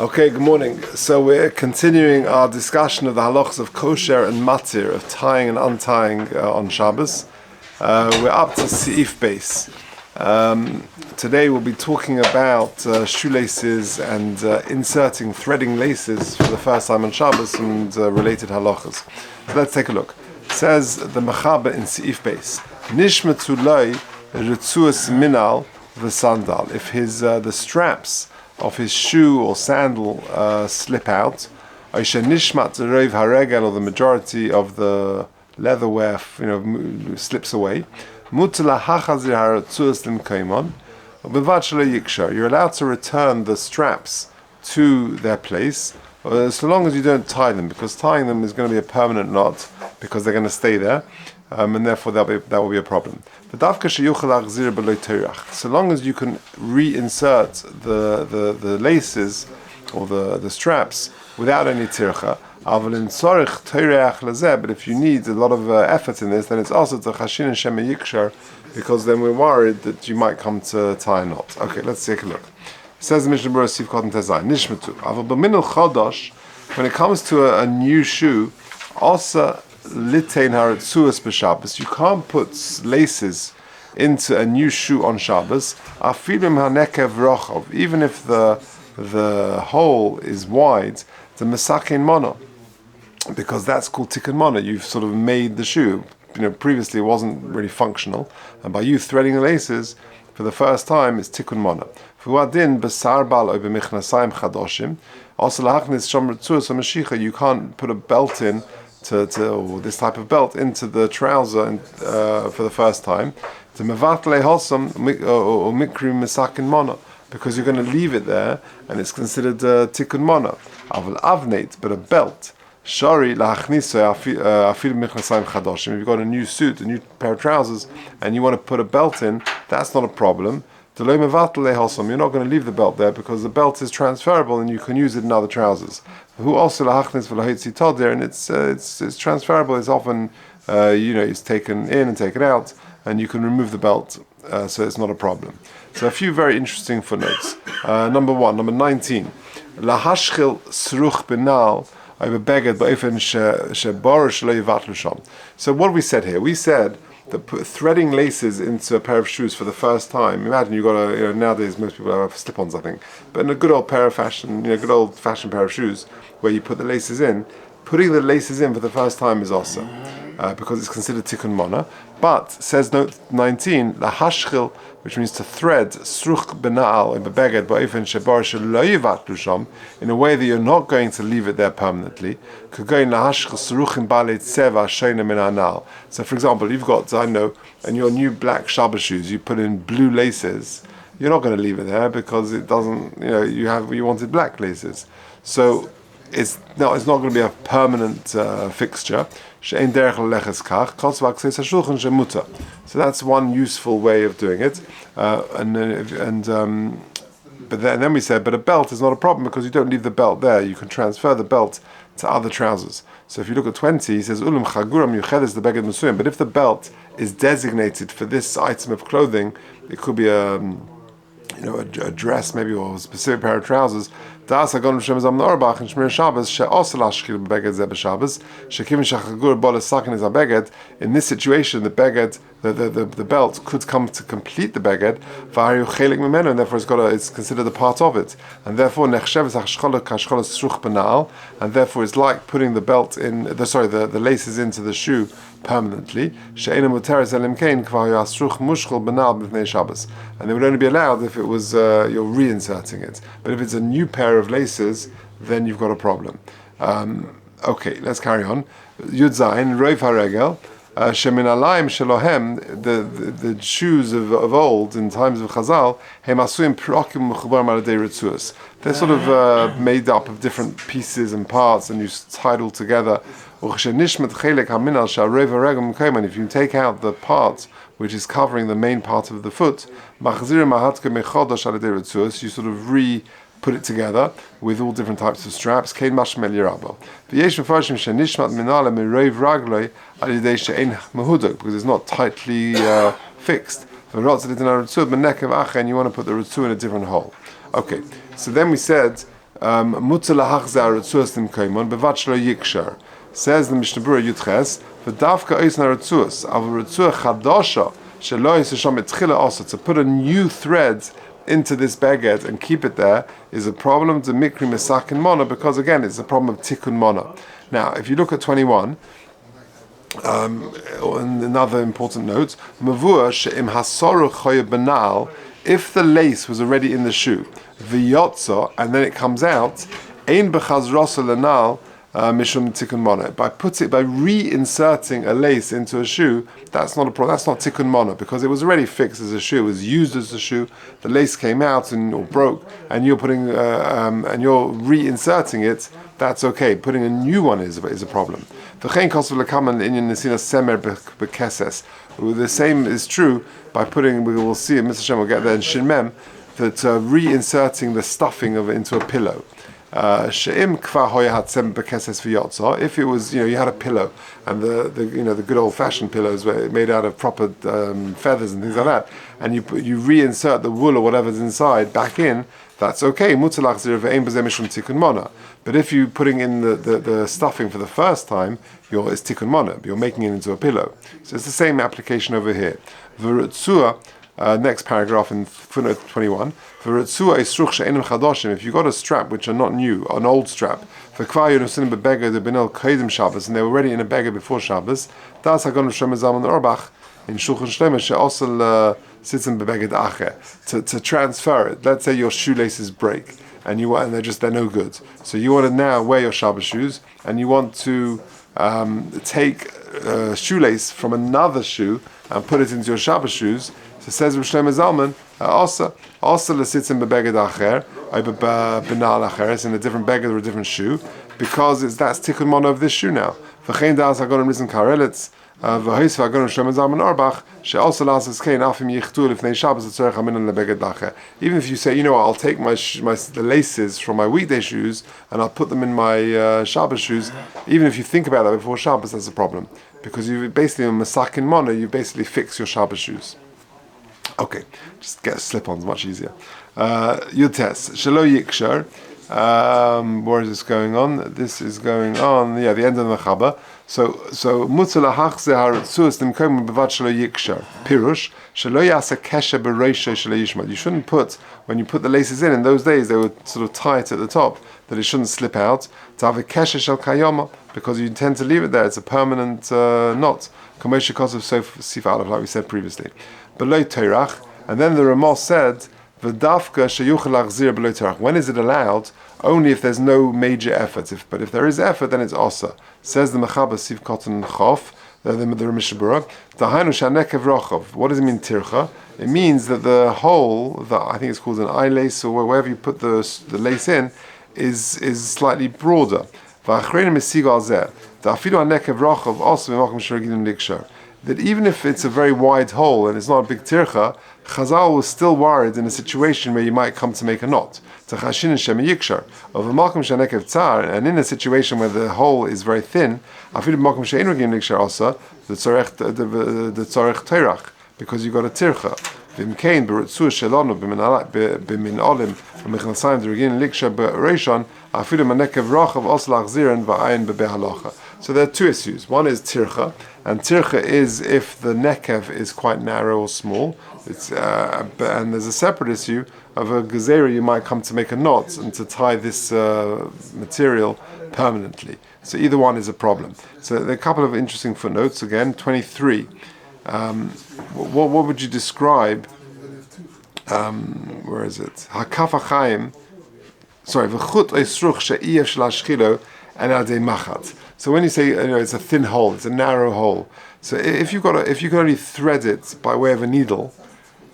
Okay, good morning. So we're continuing our discussion of the halachas of kosher and matir, of tying and untying on Shabbos. We're up to Seif base. Today we'll be talking about shoelaces and threading laces for the first time on Shabbos and related halachas. So let's take a look. It says the Mechaber in Seif base, Nishmatu loi ritzuas minal v'sandal. If the straps of his shoe or sandal slip out, or the majority of the leatherware slips away, you're allowed to return the straps to their place, so long as you don't tie them, because tying them is going to be a permanent knot, because they're going to stay there, and therefore that will be a problem. So long as you can reinsert the laces or the straps without any tircha, but if you need a lot of effort in this, then it's also to chashin and shema yikshar, because then we're worried that you might come to tie a knot. Okay, let's take a look. It says the Mishnah Berurah Sif Kotan Tezai Nishmatu Aval b'minul chodosh. When it comes to a new shoe, also litein haratzuas b'Shabbos, you can't put laces into a new shoe on Shabbos. Afilim hanekev rochov, even if the hole is wide, the mesakein mono, because that's called tikkun mono. You've sort of made the shoe. Previously it wasn't really functional, and by you threading the laces for the first time, it's tikkun mono. Fuadin besar bal over michnasayim chadoshim. Also lahachnis shom ritzuas mashicha. You can't put a belt in or this type of belt into the trouser for the first time. To mevatle hosam or mikri mesakin mono, because you're going to leave it there and it's considered tikkun mono. Aval avnate, but a belt. Shari lahachniso afil michnasayim chadoshim. If you've got a new suit, a new pair of trousers, and you want to put a belt in, that's not a problem. You're not going to leave the belt there, because the belt is transferable and you can use it in other trousers. Who also lahachnis v'lahitzi toder, and it's transferable. It's often it's taken in and taken out, and you can remove the belt, so it's not a problem. So a few very interesting footnotes. Number 19, lahashchil sruch benal. So what we said here, we said that threading laces into a pair of shoes for the first time. Imagine you've got nowadays most people have slip-ons, I think, but in a good old pair of good old-fashioned pair of shoes where you put the laces in, putting the laces in for the first time is also because it's considered tikkun mona. But says note 19, lahashchil, which means to thread sruch benal in beged ba'ofen shebar shelo yivatlu sham, in a way that you're not going to leave it there permanently. Kagoin lahashchil sruchim balei tzeva shona min hanal. So, for example, you've got in your new black Shabbos shoes, you put in blue laces. You're not going to leave it there because it doesn't. You wanted black laces, so it's not going to be a permanent fixture. So that's one useful way of doing it. But then we said, but a belt is not a problem because you don't leave the belt there. You can transfer the belt to other trousers. So if you look at 20, he says, Ulum chaguram yuchedes the beged musuyim. But if the belt is designated for this item of clothing, it could be a dress maybe, or a specific pair of trousers. In this situation, the beged, the belt could come to complete the beged, and therefore it's considered a part of it, and therefore and therefore it's like putting the belt in the laces into the shoe permanently, and they would only be allowed if it was you're reinserting it. But if it's a new pair of laces, then you've got a problem. Okay, let's carry on. Yud Zayin, Roiv HaRegel, Shemin Alayim Shelohem, the shoes of old, in times of Chazal, Hem Asuim Prokim Mechubar Maladei Ritzuas. They're sort of made up of different pieces and parts, and you tied all together. If you take out the part which is covering the main part of the foot, you sort of put it together with all different types of straps. Because it's not tightly fixed. And you want to put the ritzu in a different hole. Okay, so then we said Mutzer lahachzeh retzuas nimkaimon bevat shelo yikshar. Says the Mishnah Berurah Yudches, v'davka oisna retzuas, aval retzua chadasha shelo yisasham etchila also, to put a new thread into this baguette and keep it there is a problem to mikri mesakin mona, because again it's a problem of tikkun mona. Now, if you look at 21, another important note, mavur she'im hasoru choye banal, if the lace was already in the shoe, v'yotza, and then it comes out, ein b'chazrosa lenal mishum tikkun mona. By reinserting a lace into a shoe, that's not a problem. That's not tikkun mona, because it was already fixed as a shoe. It was used as a shoe. The lace came out or broke, and you're putting and you're reinserting it. That's okay. Putting a new one is a problem. The same is true by putting. We will see. Mr. Shem will get there in Shin Mem, that reinserting the stuffing of it into a pillow. If it was, you had a pillow, and the good old fashioned pillows were made out of proper feathers and things like that, and you reinsert the wool or whatever's inside back in, that's okay. But if you're putting in the stuffing for the first time, it's tikkun mona. You're making it into a pillow. So it's the same application over here. Next paragraph in footnote 21. If you got a strap which are not new, an old strap, and they were already in a beggar before Shabbos, that's Hagon Shemazam Orach in Shulchan Shlomo she'osel sitzim bebeged acher, to transfer it. Let's say your shoelaces break and they're no good. So you want to now wear your Shabbos shoes, and you want to take a shoelace from another shoe and put it into your Shabbos shoes. So it says Rav Shlomo Zalman, also l'sitzim bebeged acher, benal acher, it's in a different beged or a different shoe, because that's tikkun mona of this shoe now. V'chein das hagonim risen karelitz, v'hois v'hagonim Shlomo Zalman Orbach, she'also lasses kein afim yichtu lifnei Shabbos etzorech aminan lebeged acher. Even if you say, I'll take the laces from my weekday shoes and I'll put them in my Shabbos shoes, even if you think about that before Shabbos, that's a problem, because you basically in masakin mona, you basically fix your Shabbos shoes. Okay, just get slip-ons, much easier. Yutes, Shelo Yikshar. Where is this going on? This is going on, the end of the Mechaba. So Mutzala Hachze Haratzus Nimkom Bevat Shelo Yikshar. Pirush, Shelo Yasa Kesha Bereisha Shelo Yishmat. You shouldn't when you put the laces in those days, they were sort of tight at the top, that it shouldn't slip out. To have a Kesha Shel Kayoma, because you intend to leave it there. It's a permanent knot. Kamosha Kosov Sif Aleph, like we said previously. Below Torach, and then the Ramah said, "V'dafka sheyuchel achzir below Torach." When is it allowed? Only if there's no major effort. But if there is effort, then it's also. Says the Mechaba Siv Kotan Chof, the Mishnah Berurah. Dahainu shanekev rochov. What does it mean tircha? It means that the hole, that I think it's called an eye lace, or wherever you put the lace in, is slightly broader. V'achreinim esigal zeh. Da'afilu hanekev rochov also b'makom sheragilim likshar. That even if it's a very wide hole and it's not a big tircha, Chazal was still worried in a situation where you might come to make a knot. And in a situation where the hole is very thin, because you've got a tircha. So there are two issues. One is tircha, and tircha is if the nekev is quite narrow or small. And there's a separate issue of a gezerah you might come to make a knot and to tie this material permanently. So either one is a problem. So there are a couple of interesting footnotes. Again, 23. What would you describe? Where is it? Hakaf Chaim. Sorry, v'chut oisruch she'iyef shel hashchilo and adei machat. So when you say it's a thin hole, it's a narrow hole. So if you can only thread it by way of a needle,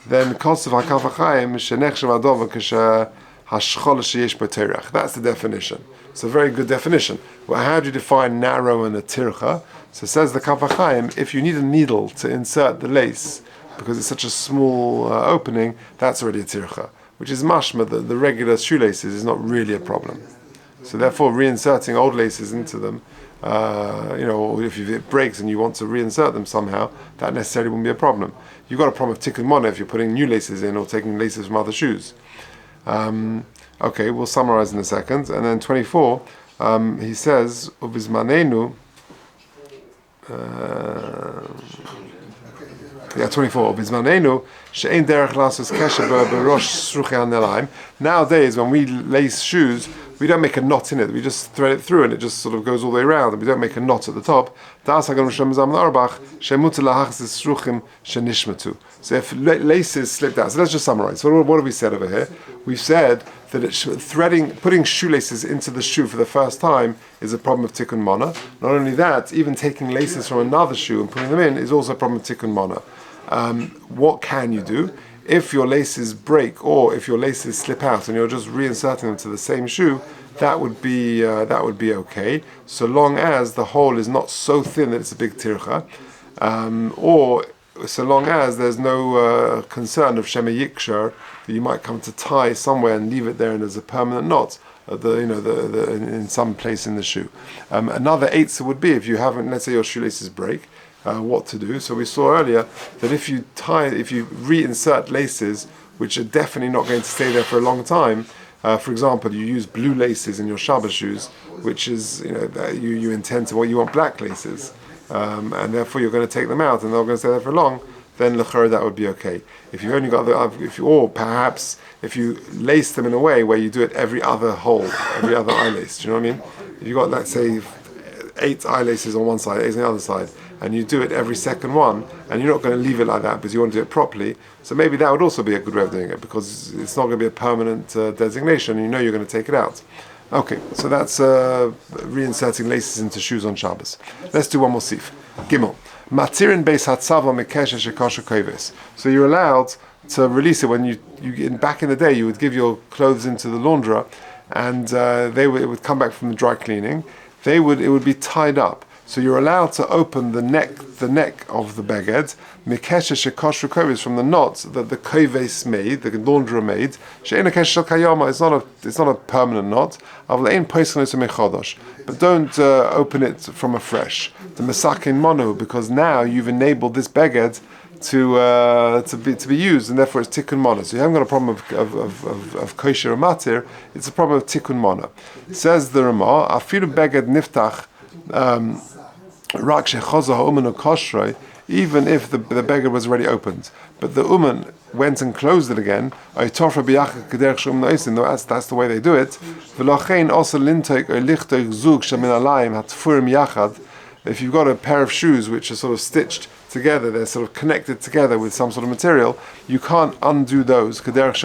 then kosav hakaf hachaim shenechshav adova kasha hashchol sheyesh b'terach. That's the definition. It's a very good definition. Well, how do you define narrow and a tircha? So says the Kaf HaChaim, if you need a needle to insert the lace because it's such a small opening, that's already a tircha, which is mashma. The regular shoelaces is not really a problem. So therefore, reinserting old laces into them, or if it breaks and you want to reinsert them somehow, that necessarily wouldn't be a problem. You've got a problem of tikkun mona if you're putting new laces in or taking laces from other shoes. Okay, we'll summarize in a second. And then 24, he says, Ubizmanenu. 24. Nowadays, when we lace shoes, we don't make a knot in it. We just thread it through, and it just sort of goes all the way around, and we don't make a knot at the top. So if laces slip down, so let's just summarize. So what have we said over here? We've said that putting shoelaces into the shoe for the first time is a problem of tikkun mana. Not only that, even taking laces from another shoe and putting them in is also a problem of tikkun mana. What can you do? If your laces break or if your laces slip out and you're just reinserting them to the same shoe, that would be okay, so long as the hole is not so thin that it's a big tircha, or so long as there's no concern of shema yikshar that you might come to tie somewhere and leave it there and there's a permanent knot in some place in the shoe. Another eitzah would be if you haven't, let's say your shoelaces break. What to do. So we saw earlier that if you reinsert laces, which are definitely not going to stay there for a long time, for example, you use blue laces in your Shabbos shoes, which is, you intend to, you want black laces, and therefore you're going to take them out and they're going to stay there for long, then l'chor that would be okay. If you only got or perhaps if you lace them in a way where you do it every other hole, every other eye lace, do you know what I mean? If you got, let's say, 8 eye laces on one side, 8 on the other side, and you do it every second one, and you're not going to leave it like that because you want to do it properly, so maybe that would also be a good way of doing it, because it's not going to be a permanent designation, and you're going to take it out. Okay, so that's reinserting laces into shoes on Shabbos. Let's do one more sif. Gimel. Matirin beis hatzava mekesha shekosha koves. So you're allowed to release it when you back in the day you would give your clothes into the launderer, and it would come back from the dry cleaning. It would be tied up. So you're allowed to open the neck of the beged, mikesha shekosh rukovis, from the knot that the koves made, the launderer made. She'ena kesh shel kayama. It's not a permanent knot. But don't open it from afresh. The mesakin mono, because now you've enabled this beged to be used, and therefore it's tikkun mana. So you haven't got a problem of kosher or matir. It's a problem of tikkun mana. Says the Ramah, afilu beged niftach. Even if the beggar was already opened, but the uman went and closed it again, that's the way they do it. If you've got a pair of shoes which are sort of stitched together, they're sort of connected together with some sort of material, you can't undo those. That's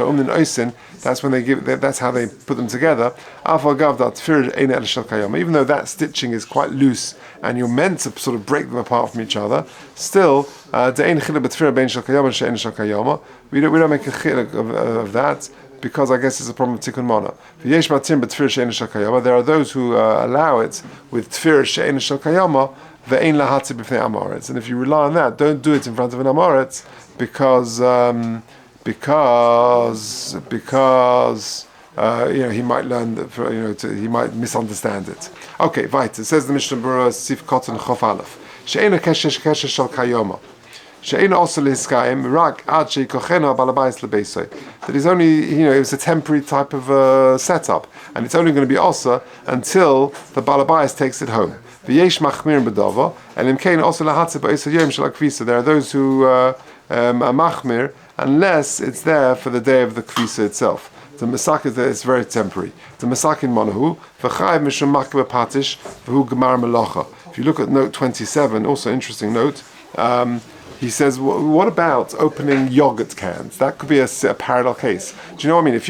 when that's how they put them together. Even though that stitching is quite loose and you're meant to sort of break them apart from each other, still we don't make a chilek of that, because I guess it's a problem of tikkun mana. There are those who allow it with tfir she'en shel kayama, ve'en lahatzi b'fnei amoretz, and if you rely on that, don't do it in front of an amoretz, because he might learn that, he might misunderstand it. Okay, weiter. It says the Mishnah Berurah Sif Kotan Chof Aleph. She'ena keshesh shel kayama. She'ena also liskaim rak ad sheikochena balabayis lebeisoi. That is only, it was a temporary type of setup, and it's only going to be also until the balabayis takes it home. V'yesh machmir b'dava, and imkein also lahatze ba'isa yom shel akvisa. There are those who are machmir unless it's there for the day of the kvisa itself. The masak is very temporary. The masakin manahu v'chayiv mishum makbe patish v'hu gemar melacha. If you look at note 27, also interesting note, he says, what about opening yogurt cans? That could be a parallel case. Do you know what I mean? If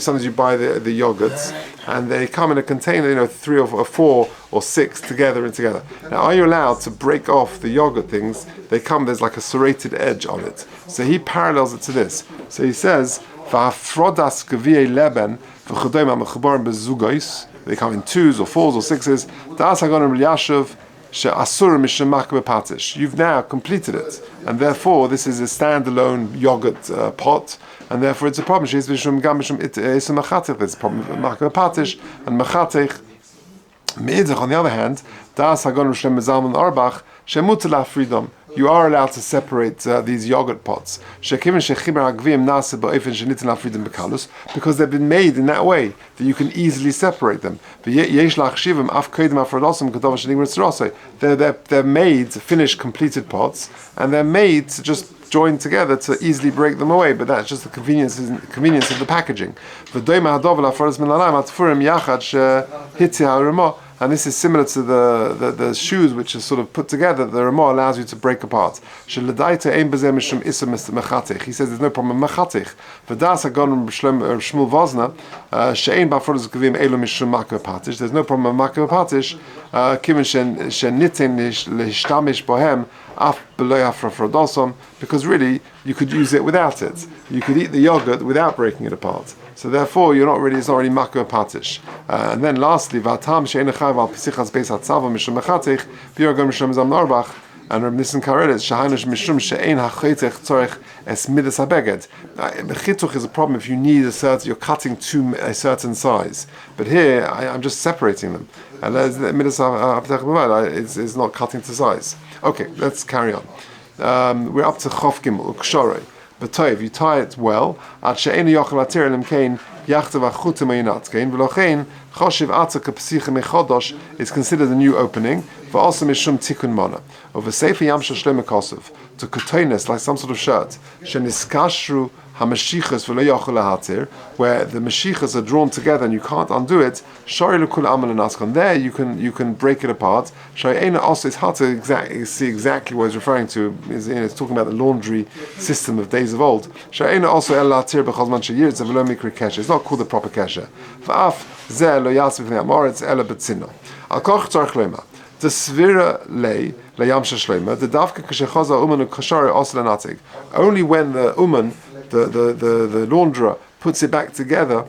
sometimes you buy the yogurts and they come in a container, 3 or 4 or 6 together. Now, are you allowed to break off the yogurt things? There's like a serrated edge on it. So he parallels it to this. So he says, V'afrodas geviyei leben v'chodoim ha'mechubarim bezugos. They come in 2s or 4s or 6s. Da'as hagonim l'yashuv she'asur mishum makbe patish. You've now completed it, and therefore this is a standalone yogurt pot, and therefore it's a problem. She's mishum gam mishum isum machatich. There's a problem with makbe patish and machatich. Meidach, on the other hand, da'as hagonim shem mezalman arbach she'mutar la'afridom. you are allowed to separate these yogurt pots. Because they've been made in that way that you can easily separate them. They're made, finished, completed pots, and they're made to just join together to easily break them away, but that's just the convenience of the packaging. And this is similar to the shoes which are sort of put together. The Ramah allows you to break apart. He says there's no problem with machatich. There's no problem with makapatish. Because really you could use it without it. You could eat the yogurt without breaking it apart. So therefore, it's not really makkah patish. And then lastly, v'atam she'en echav al pisichas beis hatzava mishum mechatich b'yorgon mishum zam norbach. And Rabbi Nissen Karedes shahanush mishum she'en hachaytech tzorich es midas habeged. Chituch is a problem if you need you're cutting to a certain size. But here, I'm just separating them. And midas habeged is not cutting to size. Okay, let's carry on. We're up to chof gimel ukshorei. But toiv, you tie it well. Ad she'enu yochel atir elim kein yachtav achutim ayinat kein v'lochein choshiv atzak psicha mechodosh is considered a new opening. V'also mishum tikun mana. Over sefer yam shel shlomo kosov to kotones like some sort of shirt. Sheniskashru hamashichas v'lo yochel ahatir, where the mashichas are drawn together and you can't undo it. Shari l'kul amal anaskon. There you can break it apart. Shari eina also, it's hard to see exactly what it's referring to. It's talking about the laundry system of days of old. Shari eina also el latir b'chol man sheyirtz v'lo mikri kesher. It's not called the proper kesher. V'af zeh lo yasif v'nei amoritz ela b'tzino. Al koch tzarich loima. The svira lei leyam sheshleima. The davka kashechoza uman ukashari also lenatig. Only when the uman, the launderer, puts it back together,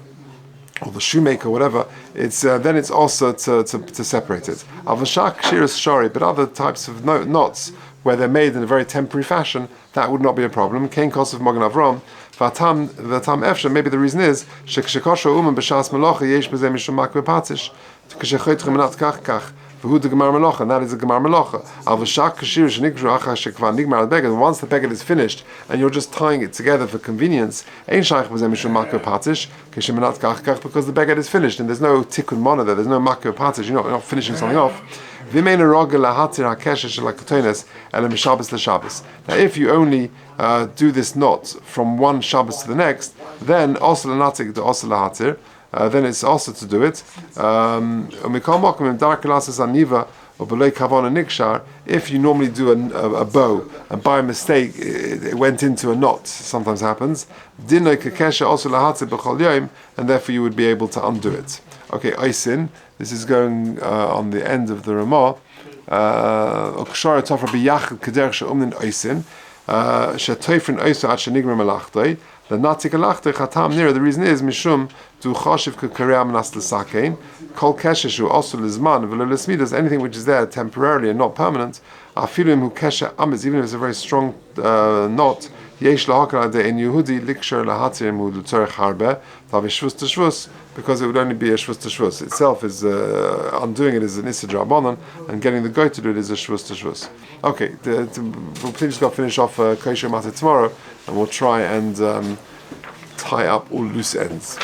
or the shoemaker, whatever, it's then it's also to separate it. Avashak shiras shari, but other types of knots where they're made in a very temporary fashion, that would not be a problem. Kain kosov magen avram. Vatam efsha. Maybe the reason is shekashosho uman b'shas melacha yesh b'zeh mishum makve patish kashechaytchem menat kach kach. And that is a gemar melacha. Once the beged is finished and you're just tying it together for convenience, because the beged is finished and there's no tikkun mana there, there's no makah patish, you're not finishing something off. Now if you only do this knot from one Shabbos to the next, then also lanatik to also lahatir. Then it's also to do it. If you normally do a bow and by mistake it went into a knot, sometimes happens, and therefore you would be able to undo it. Okay, Aisin, this is going on the end of the Ramah. The natik alachte chatam nira. The reason is mishum to chashiv k'kaream nas l'sakein kol keshesh also lizman v'lo l'smidas. Anything which is there temporarily and not permanent. Afilim hu keshe amiz, even if it's a very strong knot. Yesh lahakar de in Yehudi likshar lahatim hu l'tzorech harbe tavi shvus to shvus, because it would only be a shvus to shvus. Itself is undoing it is an issa drabanan, and getting the guy to do it is a shvus to shvus. Okay, we'll just got to finish off Kosher Matter tomorrow, and we'll try and tie up all loose ends.